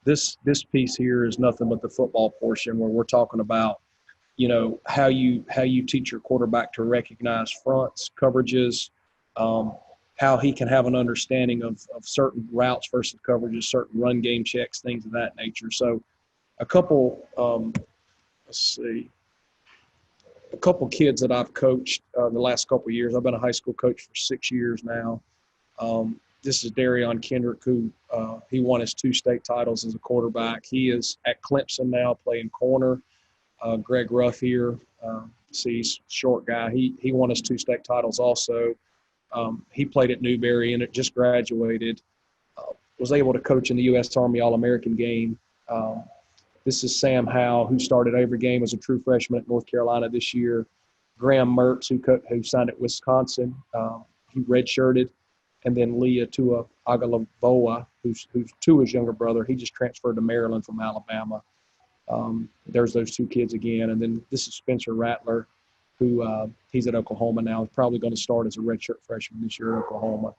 this piece here is nothing but the football portion where we're talking about, how you teach your quarterback to recognize fronts, coverages, how he can have an understanding of certain routes versus coverages, certain run game checks, things of that nature. So a couple, a couple kids that I've coached the last couple of years. I've been a high school coach for 6 years now. This is Darion Kendrick, who he won his 2 state titles as a quarterback. He is at Clemson now playing corner. Greg Ruff here, he's a short guy. He won his 2 state titles also. He played at Newberry and it just graduated. Was able to coach in the U.S. Army All-American game. This is Sam Howe, who started every game as a true freshman at North Carolina this year. Graham Mertz, who signed at Wisconsin, he redshirted. And then Leah Tua Agalavoa, who's Tua's younger brother. He just transferred to Maryland from Alabama. There's those 2 kids again. And then this is Spencer Rattler, who he's at Oklahoma now. He's probably going to start as a redshirt freshman this year at Oklahoma.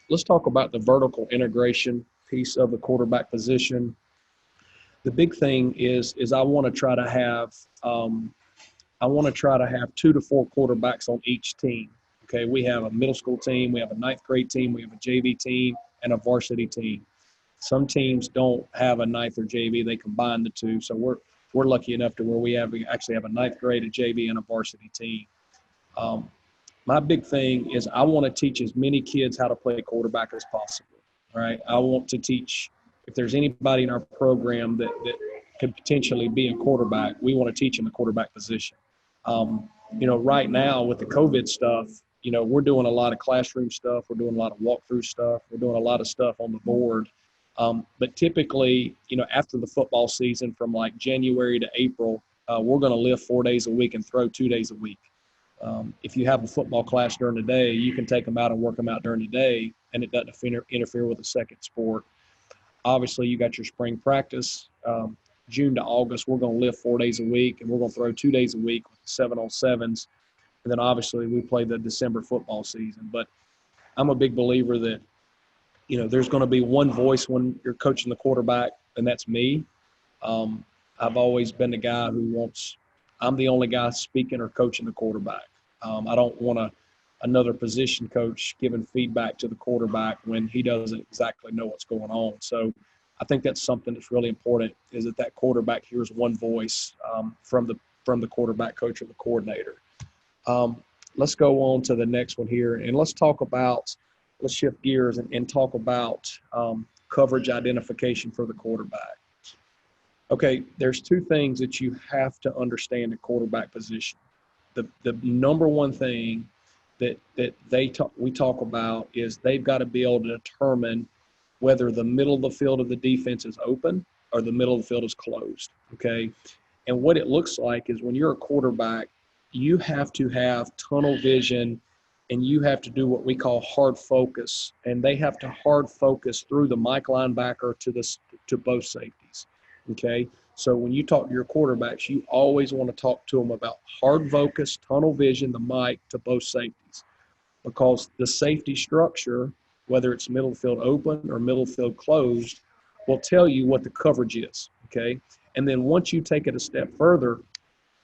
Let's talk about the vertical integration piece of the quarterback position. The big thing is I want to try to have 2 to 4 quarterbacks on each team. Okay, we have a middle school team, we have a 9th grade team, we have a JV team, and a varsity team. Some teams don't have a 9th or JV; they combine the 2. So we're lucky enough to where we actually have a 9th grade, a JV, and a varsity team. My big thing is I want to teach as many kids how to play quarterback as possible. All right, I want to teach. If there's anybody in our program that could potentially be a quarterback, we want to teach them the quarterback position. Right now with the COVID stuff, we're doing a lot of classroom stuff. We're doing a lot of walkthrough stuff. We're doing a lot of stuff on the board. But typically, after the football season from like January to April, we're going to lift 4 days a week and throw 2 days a week. If you have a football class during the day, you can take them out and work them out during the day, and it doesn't interfere with the second sport. Obviously, you got your spring practice. June to August, we're going to lift 4 days a week, and we're going to throw 2 days a week with 7-on-7s. And then obviously we play the December football season. But I'm a big believer that, there's going to be one voice when you're coaching the quarterback, and that's me. I've always been the guy I'm the only guy speaking or coaching the quarterback. I don't want another position coach giving feedback to the quarterback when he doesn't exactly know what's going on. So I think that's something that's really important, is that quarterback hears one voice from the quarterback coach or the coordinator. Let's go on to the next one here, and let's shift gears and talk about coverage identification for the quarterback. Okay, there's 2 things that you have to understand at quarterback position. The number one thing that we talk about is they've got to be able to determine whether the middle of the field of the defense is open or the middle of the field is closed, okay? And what it looks like is when you're a quarterback, you have to have tunnel vision, and you have to do what we call hard focus, and they have to hard focus through the Mike linebacker to both safeties, okay? So when you talk to your quarterbacks, you always want to talk to them about hard focus, tunnel vision, the mic to both safeties, because the safety structure, whether it's middle field open or middle field closed, will tell you what the coverage is, okay? And then once you take it a step further,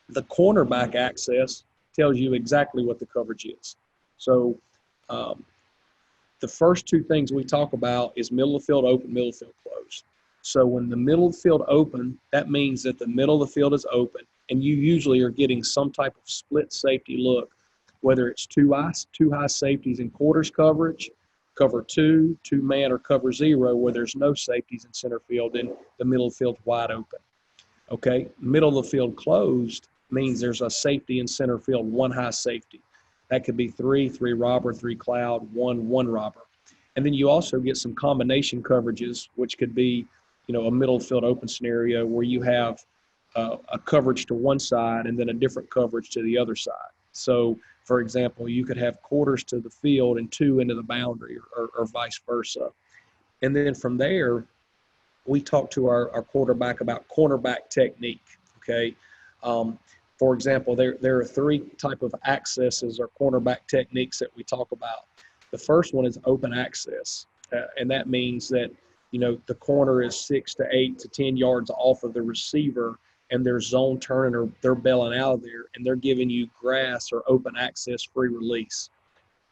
the cornerback access tells you exactly what the coverage is. So the first 2 things we talk about is middle of the field open, middle of the field closed. So when the middle of the field open, that means that the middle of the field is open, and you usually are getting some type of split safety look, whether it's two high safeties in quarters coverage, cover 2, 2-man, or cover 0, where there's no safeties in center field and the middle of the field's wide open. Okay, middle of the field closed means there's a safety in center field, 1 high safety. That could be 3 robber, 3 cloud, 1 robber. And then you also get some combination coverages, which could be, a middle field open scenario where you have a coverage to one side and then a different coverage to the other side. So, for example, you could have quarters to the field and 2 into the boundary, or vice versa. And then from there, we talk to our quarterback about cornerback technique, okay? For example, there are 3 type of accesses or cornerback techniques that we talk about. The first one is open access, and that means that the corner is 6 to 8 to 10 yards off of the receiver, and they're zone turning or they're bailing out of there, and they're giving you grass or open access free release.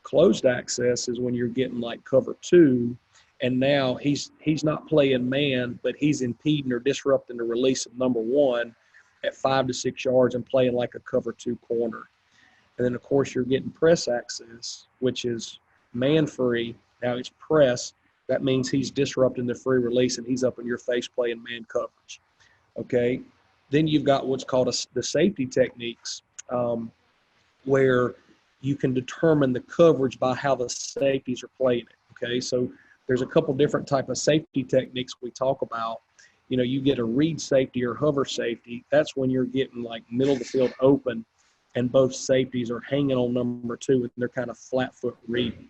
Closed access is when you're getting like cover 2, and now he's not playing man, but he's impeding or disrupting the release of number 1 at 5 to 6 yards and playing like a cover 2 corner. And then, of course, you're getting press access, which is man free. Now it's press. That means he's disrupting the free release, and he's up in your face playing man coverage. Okay. Then you've got what's called the safety techniques, where you can determine the coverage by how the safeties are playing it. Okay. So there's a couple different type of safety techniques we talk about. You get a read safety or hover safety. That's when you're getting like middle of the field open, and both safeties are hanging on number 2, and they're kind of flat foot reading.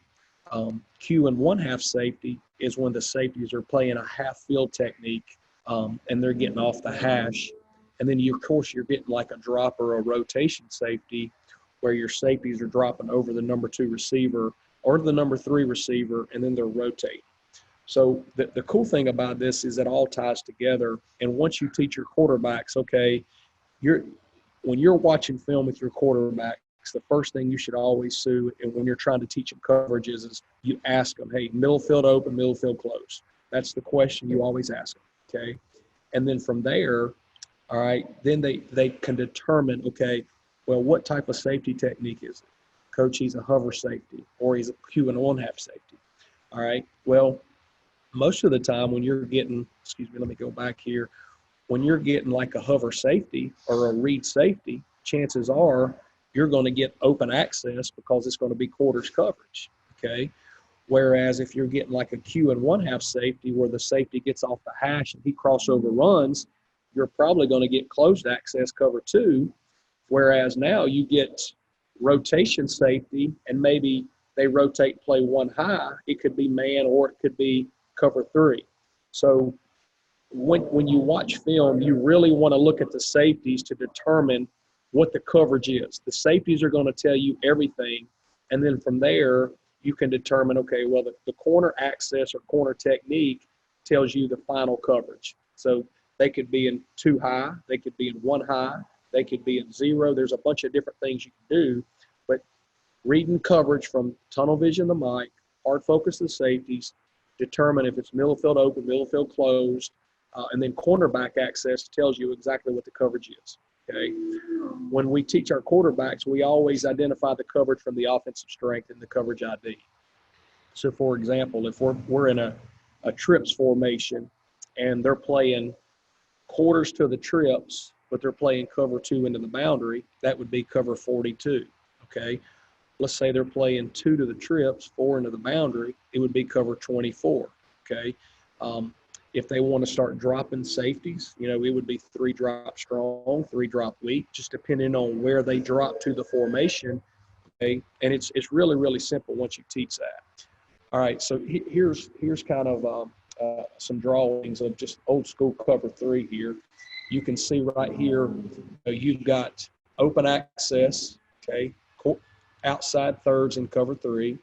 Q and 1/2 safety is when the safeties are playing a half field technique, and they're getting off the hash. And then, of course, you're getting like a drop or a rotation safety, where your safeties are dropping over the number 2 receiver or the number 3 receiver, and then they're rotating. So the cool thing about this is it all ties together. And once you teach your quarterbacks, okay, when you're watching film with your quarterbacks, the first thing you should always do, and when you're trying to teach them coverage, is you ask them, hey, middle field open, middle field closed. That's the question you always ask them, okay? And then from there, all right, then they can determine, okay, well, what type of safety technique is it? Coach, he's a hover safety, or he's a Q and 1/2 safety. All right, well, most of the time when you're getting, let me go back here. When you're getting like a hover safety or a read safety, chances are you're going to get open access because it's going to be quarters coverage, okay? Whereas if you're getting like a Q and 1/2 safety where the safety gets off the hash and he crossover runs, you're probably going to get closed access cover 2, whereas now you get rotation safety, and maybe they rotate play 1 high. It could be man or it could be cover 3. So when you watch film, you really want to look at the safeties to determine what the coverage is. The safeties are going to tell you everything, and then from there, you can determine, okay, well, the corner access or corner technique tells you the final coverage. So they could be in 2 high, they could be in 1 high, they could be in 0. There's a bunch of different things you can do, but reading coverage from tunnel vision to mic, hard focus the safeties, determine if it's middle field open, middle field closed, and then cornerback access tells you exactly what the coverage is, okay? When we teach our quarterbacks, we always identify the coverage from the offensive strength and the coverage ID. So, for example, if we're in a trips formation and they're playing quarters to the trips, but they're playing cover 2 into the boundary, that would be cover 42, okay? Let's say they're playing 2 to the trips, 4 into the boundary, it would be cover 24, okay? If they want to start dropping safeties, it would be 3 drop strong, 3 drop weak, just depending on where they drop to the formation, okay? And it's really, really simple once you teach that. All right, so here's kind of some drawings of just old school cover 3 here. You can see right here, you've got open access, okay, outside thirds in cover 3.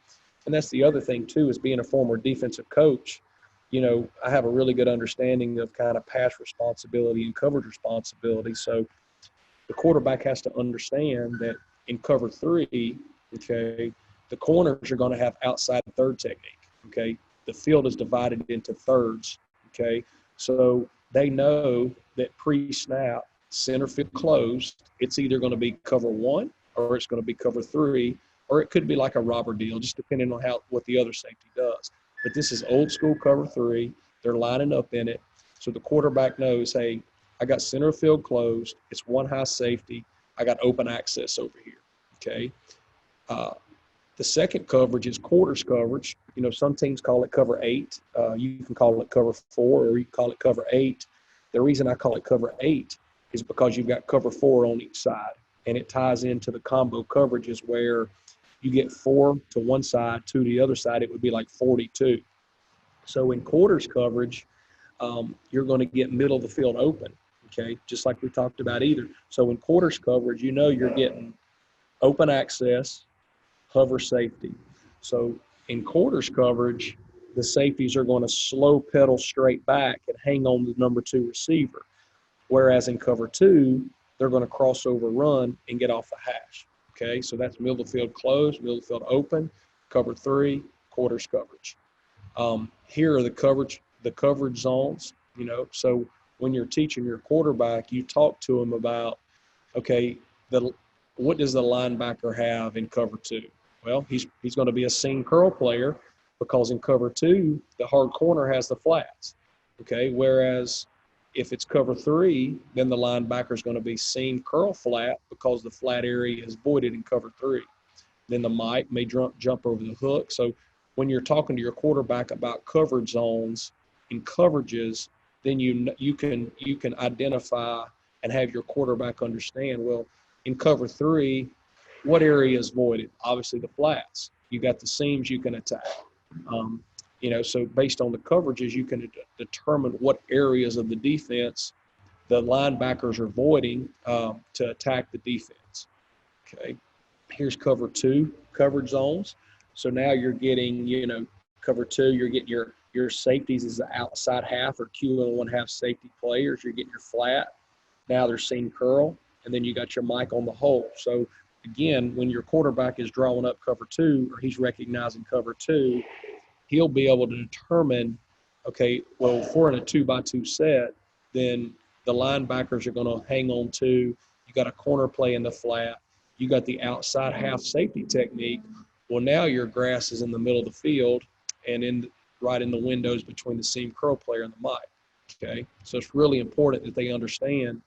And that's the other thing too, is being a former defensive coach, I have a really good understanding of kind of pass responsibility and coverage responsibility. So the quarterback has to understand that in cover 3, okay, the corners are going to have outside third technique, okay? The field is divided into thirds, okay? So they know that pre-snap, center field closed, it's either going to be cover 1 or it's going to be cover 3, or it could be like a robber deal, just depending on what the other safety does. But this is old school cover 3. They're lining up in it. So the quarterback knows, hey, I got center field closed. It's 1 high safety. I got open access over here, okay? The second coverage is quarters coverage. Some teams call it cover 8. You can call it cover 4, or you can call it cover 8. The reason I call it cover 8 is because you've got cover 4 on each side, and it ties into the combo coverages where you get 4 to one side, 2 to the other side. It would be like 42. So in quarters coverage, you're going to get middle of the field open, okay, just like we talked about either. So in quarters coverage, you're getting open access, hover safety. So in quarters coverage, the safeties are going to slow pedal straight back and hang on the number 2 receiver. Whereas in cover 2, they're going to cross over, run, and get off the hash. Okay, so that's middle of the field closed, middle of the field open, cover 3, quarters coverage. Here are the coverage zones. So when you're teaching your quarterback, you talk to him about, okay, what does the linebacker have in cover 2? Well, he's going to be a seam curl player, because in cover 2, the hard corner has the flats. Okay, whereas if it's cover 3, then the linebacker is going to be seam curl flat, because the flat area is voided in cover 3. Then the Mike may jump over the hook. So when you're talking to your quarterback about coverage zones and coverages, then you can identify and have your quarterback understand, well, in cover 3, what area is voided? Obviously the flats. You got the seams you can attack. So based on the coverages, you can determine what areas of the defense the linebackers are voiding to attack the defense. Okay, here's cover 2 coverage zones. So now you're getting, cover 2, you're getting your safeties is the outside half or Q1.5 safety players. You're getting your flat. Now they're seam curl, and then you got your Mike on the hole. So again, when your quarterback is drawing up cover 2, or he's recognizing cover 2, he'll be able to determine, okay, well, if we're in a 2-by-2 set, then the linebackers are going to hang on to. You got a corner play in the flat. You got the outside half safety technique. Well, now your grass is in the middle of the field and right in the windows between the seam curl player and the Mike. Okay, so it's really important that they understand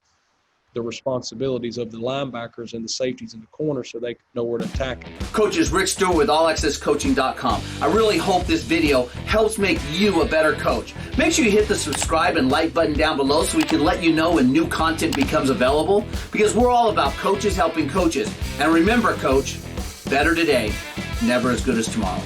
the responsibilities of the linebackers and the safeties in the corner so they know where to attack it. Coaches, Rick Stewart with allaccesscoaching.com. I really hope this video helps make you a better coach. Make sure you hit the subscribe and like button down below so we can let you know when new content becomes available, because we're all about coaches helping coaches. And remember, coach, better today, never as good as tomorrow.